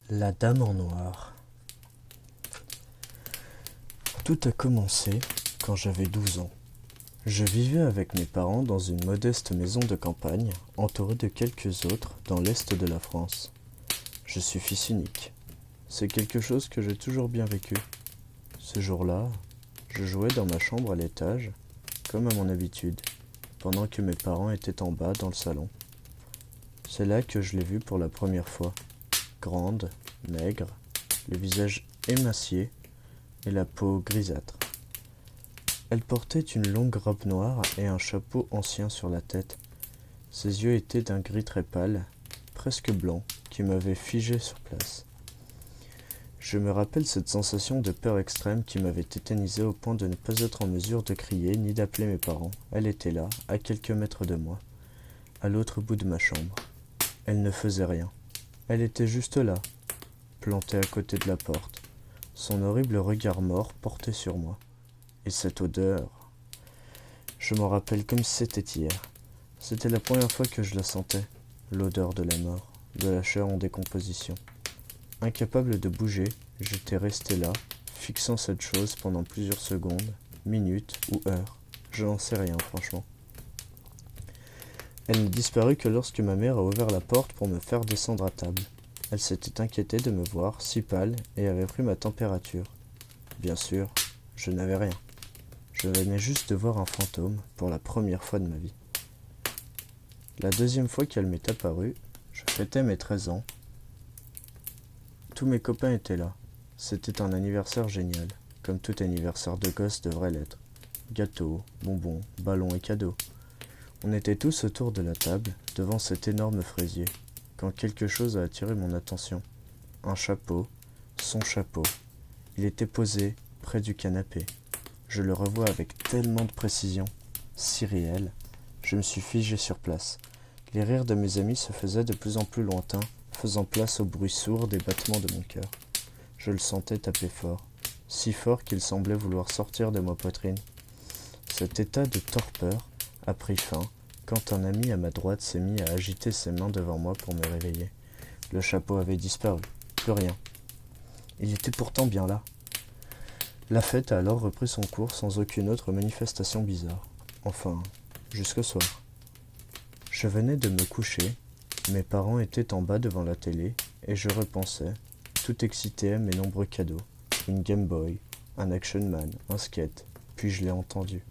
La Dame en Noir. Tout a commencé quand j'avais 12 ans. Je vivais avec mes parents dans une modeste maison de campagne, entourée de quelques autres dans l'est de la France. Je suis fils unique. C'est quelque chose que j'ai toujours bien vécu. Ce jour-là, je jouais dans ma chambre à l'étage, comme à mon habitude, pendant que mes parents étaient en bas dans le salon. C'est là que je l'ai vue pour la première fois. Grande, maigre, le visage émacié et la peau grisâtre. Elle portait une longue robe noire et un chapeau ancien sur la tête. Ses yeux étaient d'un gris très pâle, presque blanc, qui m'avait figé sur place. Je me rappelle cette sensation de peur extrême qui m'avait tétanisé au point de ne pas être en mesure de crier ni d'appeler mes parents. Elle était là, à quelques mètres de moi, à l'autre bout de ma chambre. Elle ne faisait rien. Elle était juste là, plantée à côté de la porte, son horrible regard mort porté sur moi. Et cette odeur, je m'en rappelle comme si c'était hier. C'était la première fois que je la sentais, l'odeur de la mort, de la chair en décomposition. Incapable de bouger, j'étais resté là, fixant cette chose pendant plusieurs secondes, minutes ou heures. Je n'en sais rien, franchement. Elle ne disparut que lorsque ma mère a ouvert la porte pour me faire descendre à table. Elle s'était inquiétée de me voir si pâle et avait pris ma température. Bien sûr, je n'avais rien. Je venais juste de voir un fantôme pour la première fois de ma vie. La deuxième fois qu'elle m'est apparue, je fêtais mes 13 ans. Tous mes copains étaient là. C'était un anniversaire génial, comme tout anniversaire de gosse devrait l'être. Gâteaux, bonbons, ballons et cadeaux. On était tous autour de la table, devant cet énorme fraisier, quand quelque chose a attiré mon attention. Un chapeau, son chapeau. Il était posé près du canapé. Je le revois avec tellement de précision, si réel. Je me suis figé sur place. Les rires de mes amis se faisaient de plus en plus lointains, faisant place au bruit sourd des battements de mon cœur. Je le sentais taper fort, si fort qu'il semblait vouloir sortir de ma poitrine. Cet état de torpeur a pris fin quand un ami à ma droite s'est mis à agiter ses mains devant moi pour me réveiller. Le chapeau avait disparu, plus rien. Il était pourtant bien là. La fête a alors repris son cours sans aucune autre manifestation bizarre. Enfin, jusqu'au soir. Je venais de me coucher, mes parents étaient en bas devant la télé, et je repensais, tout excité à mes nombreux cadeaux. Une Game Boy, un Action Man, un skate, puis je l'ai entendu.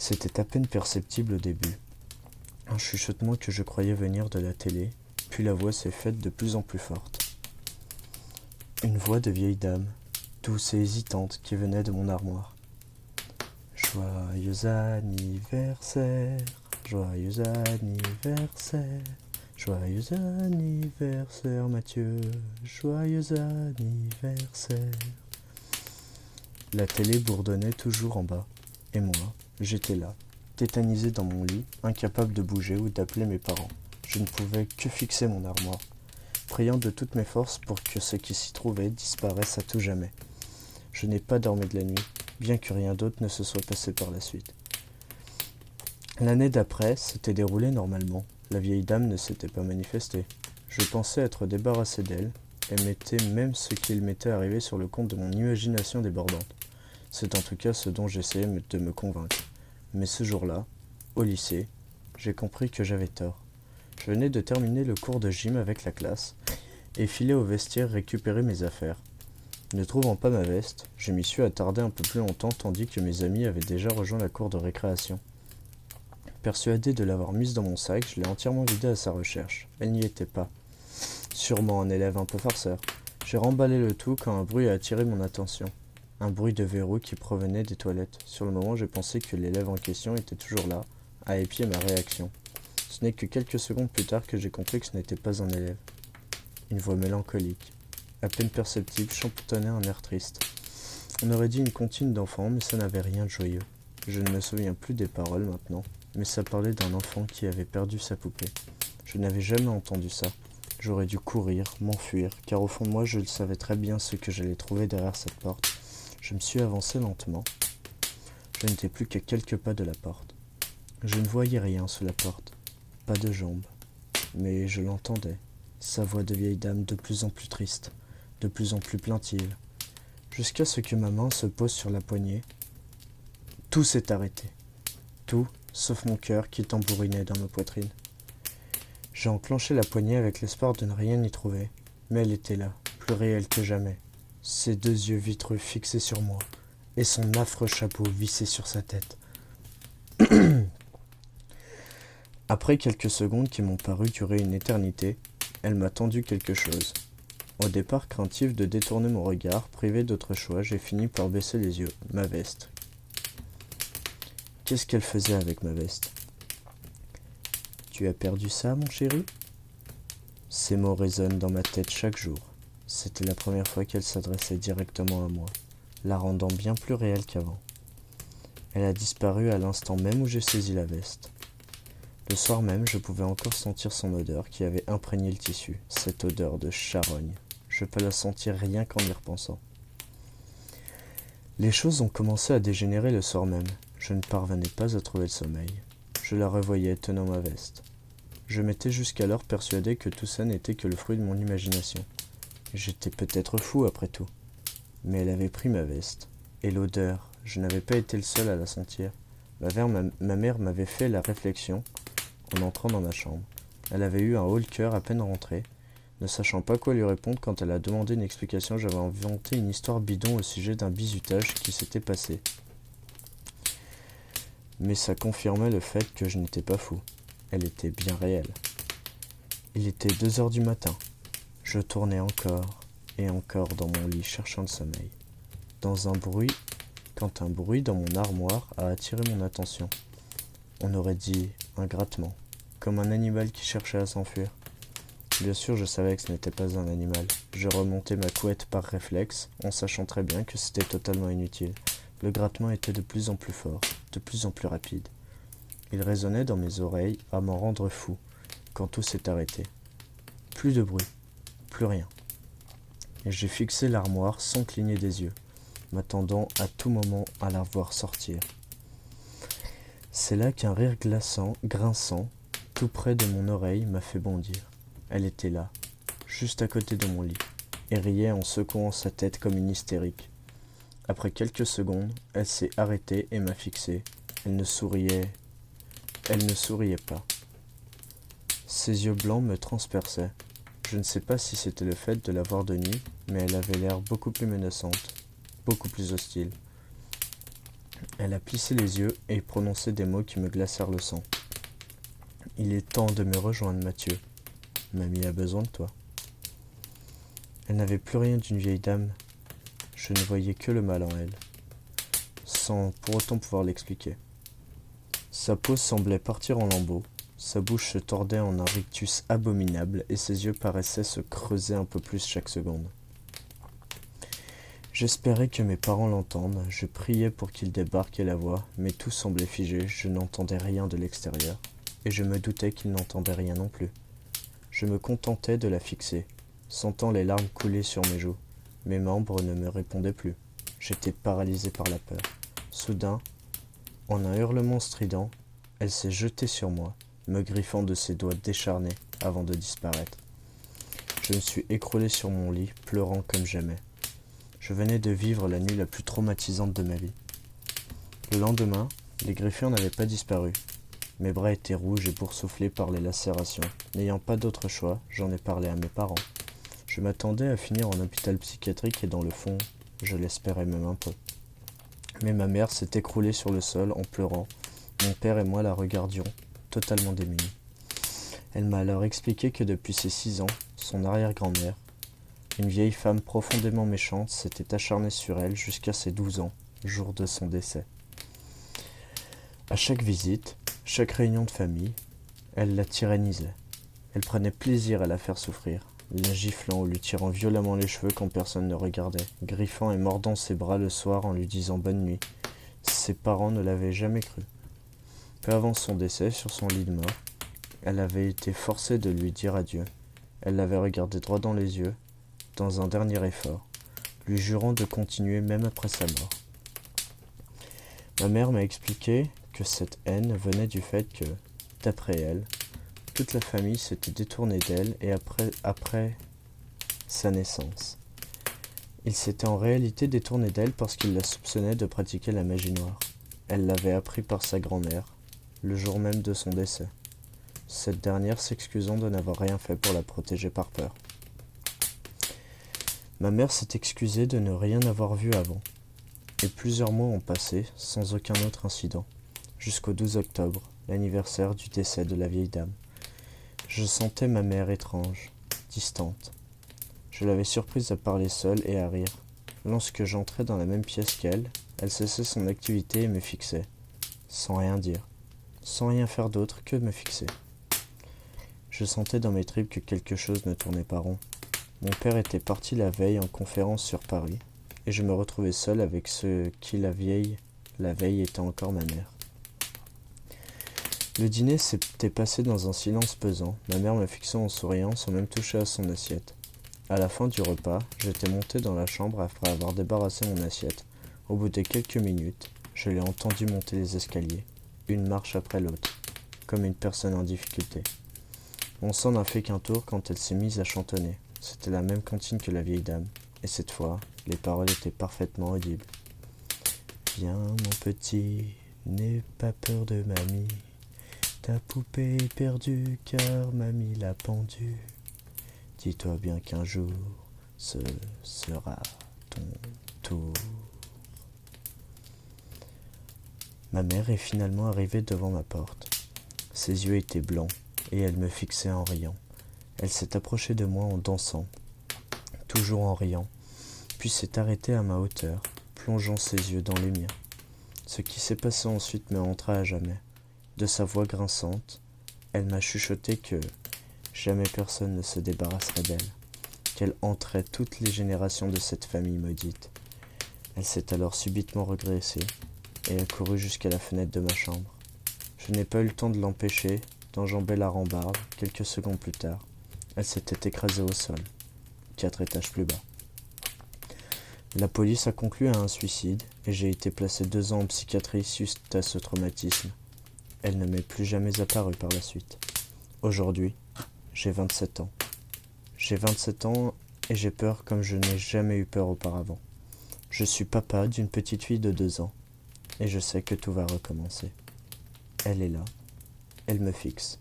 C'était à peine perceptible au début. Un chuchotement que je croyais venir de la télé, puis la voix s'est faite de plus en plus forte. Une voix de vieille dame, douce et hésitante, qui venait de mon armoire. Joyeux anniversaire, joyeux anniversaire, joyeux anniversaire Mathieu, joyeux anniversaire. La télé bourdonnait toujours en bas, et moi, j'étais là, tétanisé dans mon lit, incapable de bouger ou d'appeler mes parents. Je ne pouvais que fixer mon armoire, priant de toutes mes forces pour que ce qui s'y trouvait disparaisse à tout jamais. Je n'ai pas dormi de la nuit, bien que rien d'autre ne se soit passé par la suite. L'année d'après s'était déroulée normalement. La vieille dame ne s'était pas manifestée. Je pensais être débarrassé d'elle, et mettais même ce qu'il m'était arrivé sur le compte de mon imagination débordante. C'est en tout cas ce dont j'essayais de me convaincre. Mais ce jour-là, au lycée, j'ai compris que j'avais tort. Je venais de terminer le cours de gym avec la classe, et filais au vestiaire récupérer mes affaires. Ne trouvant pas ma veste, je m'y suis attardé un peu plus longtemps tandis que mes amis avaient déjà rejoint la cour de récréation. Persuadé de l'avoir mise dans mon sac, je l'ai entièrement vidée à sa recherche. Elle n'y était pas. Sûrement un élève un peu farceur. J'ai remballé le tout quand un bruit a attiré mon attention. Un bruit de verrou qui provenait des toilettes. Sur le moment, j'ai pensé que l'élève en question était toujours là, à épier ma réaction. Ce n'est que quelques secondes plus tard que j'ai compris que ce n'était pas un élève. Une voix mélancolique, à peine perceptible, chantonnait un air triste. On aurait dit une comptine d'enfant, mais ça n'avait rien de joyeux. Je ne me souviens plus des paroles maintenant, mais ça parlait d'un enfant qui avait perdu sa poupée. Je n'avais jamais entendu ça. J'aurais dû courir, m'enfuir, car au fond de moi je le savais très bien ce que j'allais trouver derrière cette porte. Je me suis avancé lentement. Je n'étais plus qu'à quelques pas de la porte. Je ne voyais rien sous la porte, pas de jambes, mais je l'entendais. sa voix de vieille dame de plus en plus triste, de plus en plus plaintive, jusqu'à ce que ma main se pose sur la poignée. Tout s'est arrêté. Tout, sauf mon cœur qui tambourinait dans ma poitrine. J'ai enclenché la poignée avec l'espoir de ne rien y trouver, mais elle était là, plus réelle que jamais, ses 2 yeux vitreux fixés sur moi, et son affreux chapeau vissé sur sa tête. Après quelques secondes qui m'ont paru durer une éternité, elle m'a tendu quelque chose. Au départ craintif de détourner mon regard, privé d'autre choix, j'ai fini par baisser les yeux, ma veste. Qu'est-ce qu'elle faisait avec ma veste ? Tu as perdu ça, mon chéri ? Ces mots résonnent dans ma tête chaque jour. C'était la première fois qu'elle s'adressait directement à moi, la rendant bien plus réelle qu'avant. Elle a disparu à l'instant même où j'ai saisi la veste. Le soir même, je pouvais encore sentir son odeur qui avait imprégné le tissu, cette odeur de charogne. Je peux la sentir rien qu'en y repensant. Les choses ont commencé à dégénérer le soir même. Je ne parvenais pas à trouver le sommeil. Je la revoyais tenant ma veste. Je m'étais jusqu'alors persuadé que tout ça n'était que le fruit de mon imagination. J'étais peut-être fou après tout. Mais elle avait pris ma veste. Et l'odeur, je n'avais pas été le seul à la sentir. Ma mère m'avait fait la réflexion en entrant dans ma chambre. Elle avait eu un haut-le-cœur à peine rentrée. Ne sachant pas quoi lui répondre quand elle a demandé une explication, j'avais inventé une histoire bidon au sujet d'un bizutage qui s'était passé. Mais ça confirmait le fait que je n'étais pas fou. Elle était bien réelle. Il était 2 heures du matin. Je tournais encore et encore dans mon lit cherchant le sommeil. Quand un bruit dans mon armoire a attiré mon attention. On aurait dit un grattement, comme un animal qui cherchait à s'enfuir. Bien sûr, je savais que ce n'était pas un animal. Je remontais ma couette par réflexe, en sachant très bien que c'était totalement inutile. Le grattement était de plus en plus fort, de plus en plus rapide. Il résonnait dans mes oreilles à m'en rendre fou, quand tout s'est arrêté. Plus de bruit, plus rien. Et j'ai fixé l'armoire sans cligner des yeux, m'attendant à tout moment à la voir sortir. C'est là qu'un rire grinçant, tout près de mon oreille, m'a fait bondir. Elle était là, juste à côté de mon lit, et riait en secouant sa tête comme une hystérique. Après quelques secondes, elle s'est arrêtée et m'a fixé. Elle ne souriait pas. Ses yeux blancs me transperçaient. Je ne sais pas si c'était le fait de la voir de nuit, mais elle avait l'air beaucoup plus menaçante, beaucoup plus hostile. Elle a plissé les yeux et prononçait des mots qui me glacèrent le sang. « Il est temps de me rejoindre, Mathieu. Mamie a besoin de toi. » Elle n'avait plus rien d'une vieille dame. Je ne voyais que le mal en elle, sans pour autant pouvoir l'expliquer. Sa peau semblait partir en lambeaux, sa bouche se tordait en un rictus abominable et ses yeux paraissaient se creuser un peu plus chaque seconde. J'espérais que mes parents l'entendent, je priais pour qu'ils débarquent et la voient, mais tout semblait figé, je n'entendais rien de l'extérieur, et je me doutais qu'ils n'entendaient rien non plus. Je me contentais de la fixer, sentant les larmes couler sur mes joues. Mes membres ne me répondaient plus. J'étais paralysé par la peur. Soudain, en un hurlement strident, elle s'est jetée sur moi, me griffant de ses doigts décharnés avant de disparaître. Je me suis écroulé sur mon lit, pleurant comme jamais. Je venais de vivre la nuit la plus traumatisante de ma vie. Le lendemain, les griffures n'avaient pas disparu. Mes bras étaient rouges et boursouflés par les lacérations. N'ayant pas d'autre choix, j'en ai parlé à mes parents. Je m'attendais à finir en hôpital psychiatrique et dans le fond, je l'espérais même un peu. Mais ma mère s'est écroulée sur le sol en pleurant. Mon père et moi la regardions, totalement démunis. Elle m'a alors expliqué que depuis ses 6 ans, son arrière-grand-mère, une vieille femme profondément méchante, s'était acharnée sur elle jusqu'à ses 12 ans, jour de son décès. À chaque visite, chaque réunion de famille, elle la tyrannisait. Elle prenait plaisir à la faire souffrir, la giflant ou lui tirant violemment les cheveux quand personne ne regardait, griffant et mordant ses bras le soir en lui disant bonne nuit. Ses parents ne l'avaient jamais cru. Peu avant son décès, sur son lit de mort, elle avait été forcée de lui dire adieu. Elle l'avait regardé droit dans les yeux, dans un dernier effort, lui jurant de continuer même après sa mort. Ma mère m'a expliqué que cette haine venait du fait que, d'après elle, Toute la famille s'était détournée d'elle et après sa naissance. Il s'était en réalité détourné d'elle parce qu'il la soupçonnait de pratiquer la magie noire. Elle l'avait appris par sa grand-mère, le jour même de son décès, cette dernière s'excusant de n'avoir rien fait pour la protéger par peur. Ma mère s'est excusée de ne rien avoir vu avant, et plusieurs mois ont passé sans aucun autre incident, jusqu'au 12 octobre, l'anniversaire du décès de la vieille dame. Je sentais ma mère étrange, distante. Je l'avais surprise à parler seule et à rire. Lorsque j'entrais dans la même pièce qu'elle, elle cessait son activité et me fixait, sans rien dire, sans rien faire d'autre que me fixer. Je sentais dans mes tripes que quelque chose ne tournait pas rond. Mon père était parti la veille en conférence sur Paris, et je me retrouvais seul avec ce qui la veille était encore ma mère. Le dîner s'était passé dans un silence pesant, ma mère me fixant en souriant sans même toucher à son assiette. À la fin du repas, j'étais monté dans la chambre après avoir débarrassé mon assiette. Au bout de quelques minutes, je l'ai entendu monter les escaliers, une marche après l'autre, comme une personne en difficulté. Mon sang n'a fait qu'un tour quand elle s'est mise à chantonner. C'était la même cantine que la vieille dame, et cette fois, les paroles étaient parfaitement audibles. « Viens mon petit, n'aie pas peur de mamie. Ta poupée est perdue car mamie l'a pendue. Dis-toi bien qu'un jour, ce sera ton tour. » Ma mère est finalement arrivée devant ma porte. Ses yeux étaient blancs et elle me fixait en riant. Elle s'est approchée de moi en dansant, toujours en riant, puis s'est arrêtée à ma hauteur, plongeant ses yeux dans les miens. Ce qui s'est passé ensuite me hantera à jamais. De sa voix grinçante, elle m'a chuchoté que jamais personne ne se débarrasserait d'elle, qu'elle hanterait toutes les générations de cette famille maudite. Elle s'est alors subitement redressée et a couru jusqu'à la fenêtre de ma chambre. Je n'ai pas eu le temps de l'empêcher d'enjamber la rambarde. Quelques secondes plus tard, elle s'était écrasée au sol, 4 étages plus bas. La police a conclu à un suicide et j'ai été placé 2 ans en psychiatrie suite à ce traumatisme. Elle ne m'est plus jamais apparue par la suite. Aujourd'hui, j'ai 27 ans. J'ai 27 ans et j'ai peur comme je n'ai jamais eu peur auparavant. Je suis papa d'une petite fille de 2 ans et je sais que tout va recommencer. Elle est là. Elle me fixe.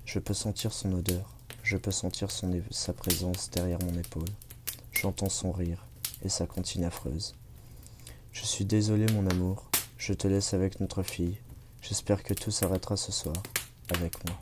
Je peux sentir son odeur. Je peux sentir sa présence derrière mon épaule. J'entends son rire et sa cantine affreuse. Je suis désolé mon amour. Je te laisse avec notre fille. J'espère que tout s'arrêtera ce soir avec moi.